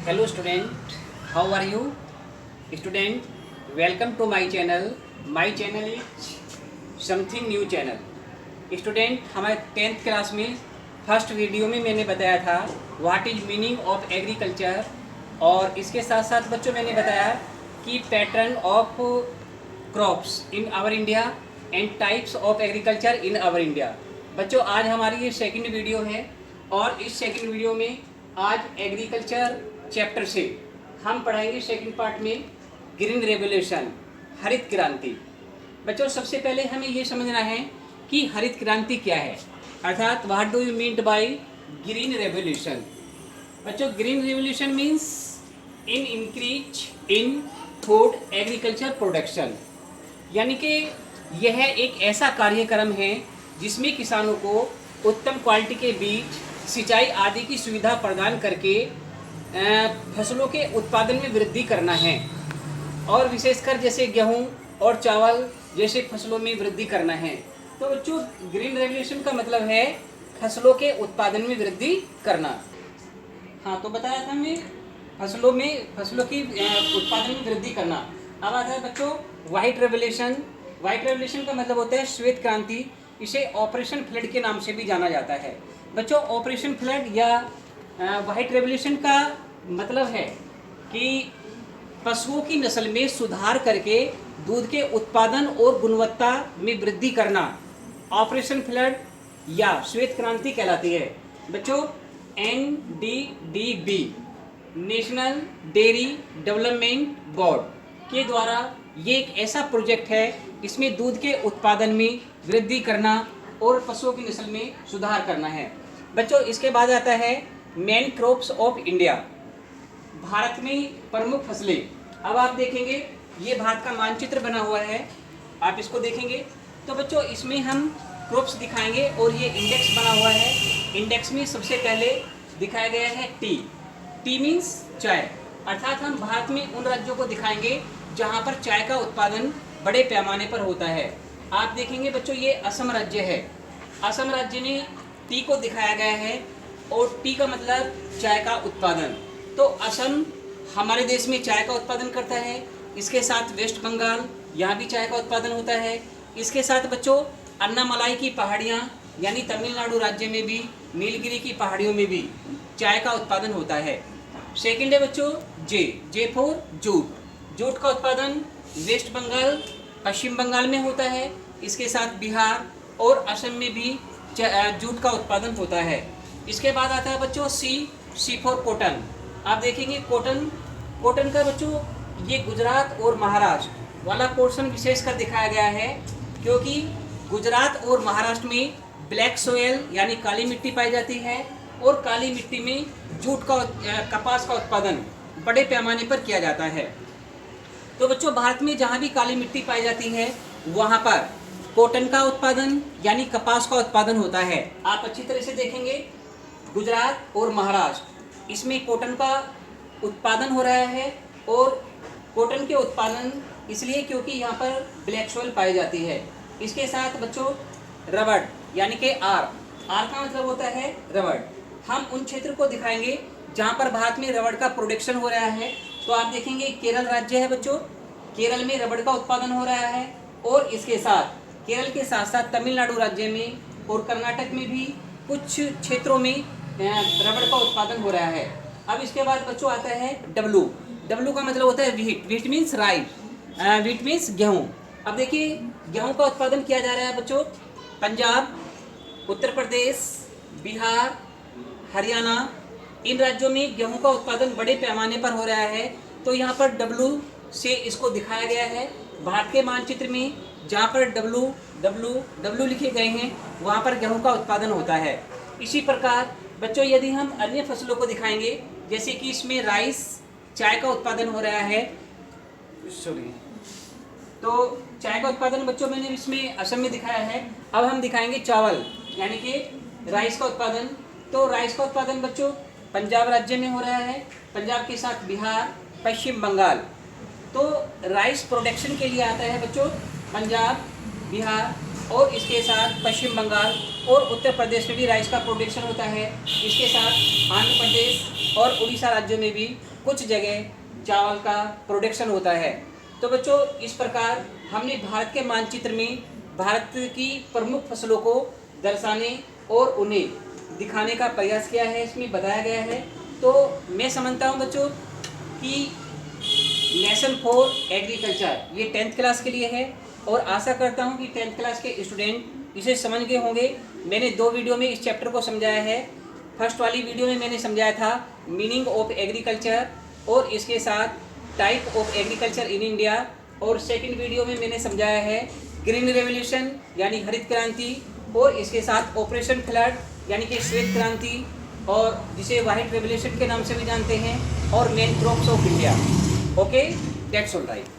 Hello student, how are you? Student, welcome to my channel. My channel is something new channel. Student, हमारे 10th class में first video में मैंने बताया था what is meaning of agriculture, और इसके साथ साथ बच्चों मैंने बताया कि pattern of crops in our India and types of agriculture in our India. बच्चों, आज हमारी ये सेकंड वीडियो है और इस सेकंड वीडियो में आज एग्रीकल्चर चैप्टर से हम पढ़ाएंगे सेकंड पार्ट में ग्रीन रेवोल्यूशन, हरित क्रांति। बच्चों, सबसे पहले हमें ये समझना है कि हरित क्रांति क्या है, अर्थात what do you mean by green revolution. बच्चों, green revolution means in increase in food agriculture production, यानी कि यह एक ऐसा कार्यक्रम है जिसमें किसानों को उत्तम क्वालिटी के बीज, सिंचाई आदि की सुविधा प्रदान करके फसलों के उत्पादन में वृद्धि करना है, और विशेषकर जैसे गेहूं और चावल जैसे फसलों में वृद्धि करना है। तो बच्चों, ग्रीन रेवोल्यूशन का मतलब है फसलों के उत्पादन में वृद्धि करना। हाँ, तो बताया था हमने फसलों की उत्पादन में वृद्धि करना। अब आता है बच्चों व्हाइट रेवोल्यूशन। व्हाइट रेवोल्यूशन का मतलब होता है श्वेत क्रांति। इसे ऑपरेशन फ्लड के नाम से भी जाना जाता है। बच्चों, ऑपरेशन फ्लड या व्हाइट रेवोल्यूशन का मतलब है कि पशुओं की नस्ल में सुधार करके दूध के उत्पादन और गुणवत्ता में वृद्धि करना ऑपरेशन फ्लड या श्वेत क्रांति कहलाती है। बच्चों, NDDB national dairy development board के द्वारा ये एक ऐसा प्रोजेक्ट है इसमें दूध के उत्पादन में वृद्धि करना और पशुओं की नस्ल में सुधार करना है। बच्चों, इसके बाद आता है main crops of India, Bharat में प्रमुख फसलें। अब आप देखेंगे ये भारत का मानचित्र बना हुआ है, आप इसको देखेंगे तो बच्चों इसमें हम क्रॉप्स दिखाएंगे और ये इंडेक्स बना हुआ है। इंडेक्स में सबसे पहले दिखाया गया है टी मीन्स चाय, अर्थात हम भारत में उन राज्यों को दिखाएंगे जहाँ पर चाय का उत्पादन बड़े पैमाने पर होता है। आप देखेंगे बच्चों ये असम राज्य है। असम राज्य में टी को दिखाया गया है और टी का मतलब चाय का उत्पादन। तो असम हमारे देश में चाय का उत्पादन करता है। इसके साथ वेस्ट बंगाल, यहाँ भी चाय का उत्पादन होता है। इसके साथ बच्चों अन्नामलाई की पहाड़ियाँ यानी तमिलनाडु राज्य में भी, नीलगिरी की पहाड़ियों में भी चाय का उत्पादन होता है। सेकेंड है बच्चों जे फॉर जूट। जूट का उत्पादन वेस्ट बंगाल, पश्चिम बंगाल में होता है। इसके साथ बिहार और असम में भी जूट का उत्पादन होता है। इसके बाद आता है बच्चों सी फॉर कॉटन। आप देखेंगे कॉटन का बच्चों ये गुजरात और महाराष्ट्र वाला पोर्शन विशेष कर दिखाया गया है, क्योंकि गुजरात और महाराष्ट्र में ब्लैक सोयल यानी काली मिट्टी पाई जाती है और काली मिट्टी में कपास का उत्पादन बड़े पैमाने पर किया जाता है। तो बच्चों, भारत में जहाँ भी काली मिट्टी पाई जाती है वहाँ पर कॉटन का उत्पादन यानी कपास का उत्पादन होता है। आप अच्छी तरह से देखेंगे गुजरात और महाराष्ट्र इसमें कॉटन का उत्पादन हो रहा है, और कॉटन के उत्पादन इसलिए क्योंकि यहाँ पर ब्लैक सोइल पाई जाती है। इसके साथ बच्चों रबड़ यानी कि आर का मतलब होता है रबड़। हम उन क्षेत्र को दिखाएंगे जहाँ पर भारत में रबड़ का प्रोडक्शन हो रहा है। तो आप देखेंगे केरल राज्य है बच्चों, केरल में रबड़ का उत्पादन हो रहा है, और इसके साथ केरल के साथ साथ तमिलनाडु राज्य में और कर्नाटक में भी कुछ क्षेत्रों में रबड़ का उत्पादन हो रहा है। अब इसके बाद बच्चों आता है डब्लू का मतलब होता है wheat means rice, wheat means गेहूँ। अब देखिए गेहूँ का उत्पादन किया जा रहा है बच्चों पंजाब, उत्तर प्रदेश, बिहार, हरियाणा, इन राज्यों में गेहूँ का उत्पादन बड़े पैमाने पर हो रहा है। तो यहाँ पर डब्लू से इसको दिखाया गया है। भारत के मानचित्र में जहाँ पर डब्लू लिखे गए हैं वहाँ पर गेहूँ का उत्पादन होता है। इसी प्रकार बच्चों यदि हम अन्य फसलों को दिखाएंगे, जैसे कि इसमें राइस, चाय का उत्पादन हो रहा है, तो चाय का उत्पादन बच्चों मैंने इसमें असम में दिखाया है। अब हम दिखाएंगे चावल यानी कि राइस का उत्पादन। तो राइस का उत्पादन बच्चों पंजाब राज्य में हो रहा है, पंजाब के साथ बिहार, पश्चिम बंगाल। तो राइस प्रोडक्शन के लिए आता है बच्चों पंजाब, बिहार और इसके साथ पश्चिम बंगाल और उत्तर प्रदेश में भी राइस का प्रोडक्शन होता है। इसके साथ आंध्र प्रदेश और उड़ीसा राज्यों में भी कुछ जगह चावल का प्रोडक्शन होता है। तो बच्चों इस प्रकार हमने भारत के मानचित्र में भारत की प्रमुख फसलों को दर्शाने और उन्हें दिखाने का प्रयास किया है, इसमें बताया गया है। तो मैं समझता हूँ बच्चों कि लेसन फॉर एग्रीकल्चर ये 10th क्लास के लिए है और आशा करता हूँ कि 10th क्लास के स्टूडेंट इसे समझ गए होंगे। मैंने 2 वीडियो में इस चैप्टर को समझाया है। फर्स्ट वाली वीडियो में मैंने समझाया था मीनिंग ऑफ एग्रीकल्चर और इसके साथ type of agriculture in India, और सेकंड वीडियो में मैंने समझाया है ग्रीन रेवोल्यूशन यानी हरित क्रांति, और इसके साथ ऑपरेशन फ्लड यानी कि श्वेत क्रांति, और जिसे व्हाइट रेवोल्यूशन के नाम से भी जानते हैं, और main crops of India. Okay, that's all right.